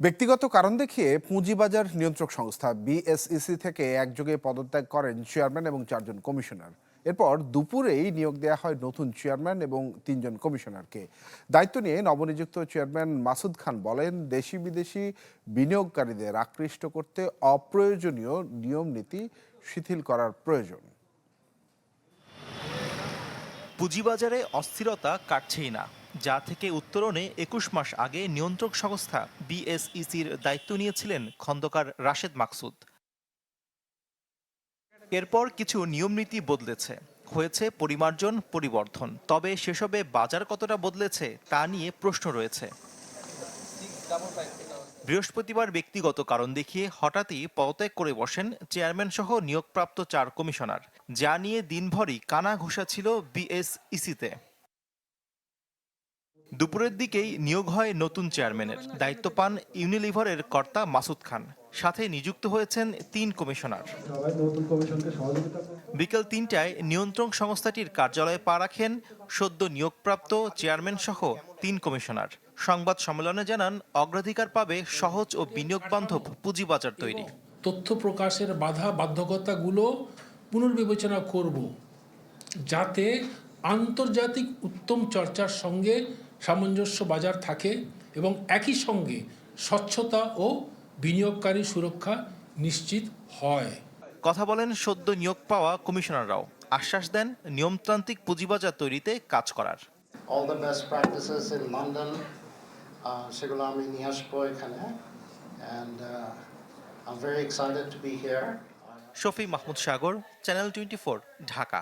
ব্যক্তিগত কারণ দেখিয়ে পুঁজিবাজার নিয়ন্ত্রক সংস্থা বিএসইসি থেকে একযোগে পদত্যাগ করেন চেয়ারম্যান এবং 4 জন কমিশনার। এরপর দুপুরেই নিয়োগ দেওয়া হয় নতুন চেয়ারম্যান এবং 3 জন কমিশনারকে। দায়িত্ব নিয়ে নবনিযুক্ত চেয়ারম্যান মাসুদ খান বলেন, দেশি বিদেশি বিনিয়োগকারীদের আকৃষ্ট করতে অপ্রয়োজনীয় নিয়ম নীতি শিথিল করার প্রয়োজন। পুঁজিবাজারে অস্থিরতা কাটছেই না, যা থেকে উত্তরণে ২১ মাস আগে নিয়ন্ত্রক সংস্থা বিএসইসির দায়িত্ব নিয়েছিলেন খন্দকার রাশেদ মাকসুদ। এরপর কিছু নিয়মনীতি বদলেছে, হয়েছে পরিমার্জন পরিবর্ধন, তবে সেসবে বাজার কতটা বদলেছে তা নিয়ে প্রশ্ন রয়েছে। বৃহস্পতিবার ব্যক্তিগত কারণ দেখিয়ে হঠাৎই পদত্যাগ করে বসেন চেয়ারম্যান সহ নিয়োগপ্রাপ্ত 4 কমিশনার, যা নিয়ে দিনভরই কানা ঘুষা ছিল বিএসইসিতে। দুপুরের দিকেই নিয়োগ হয় নতুন চেয়ারম্যানের, দায়িত্ব পান ইউনিলিভারের কর্তা মাসুদ খান, সাথে নিযুক্ত হয়েছেন 3 কমিশনার। বিকেল 3টায় নিয়ন্ত্রক সংস্থাটির কার্যালয়ে পা রাখেন সদ্য নিয়োগপ্রাপ্ত চেয়ারম্যান সহ 3 কমিশনার। সংবাদ সম্মেলনে জানান, অগ্রাধিকার পাবে সহজ ও বিনিয়োগ বান্ধব পুঁজিবাজার তৈরি। তথ্য প্রকাশের বাধ্যবাধকতাগুলো পুনর্বিবেচনা করব, যাতে আন্তর্জাতিক উত্তম চর্চার সঙ্গে সামঞ্জস্য বাজার থাকে এবং একই সঙ্গে স্বচ্ছতা ও বিনিয়োগকারী সুরক্ষা নিশ্চিত হয়। কথা বলেন সদ্য নিয়োগ পাওয়া কমিশনাররাও, আশ্বাস দেন নিয়মতান্ত্রিক পুঁজিবাজার তৈরিতে কাজ করার। All the best practices in London সেগুলো আমি নিয়ে আসবো এখানে, and I am very excited to B here. Shafi Mahmud Sagar, channel 24, Dhaka.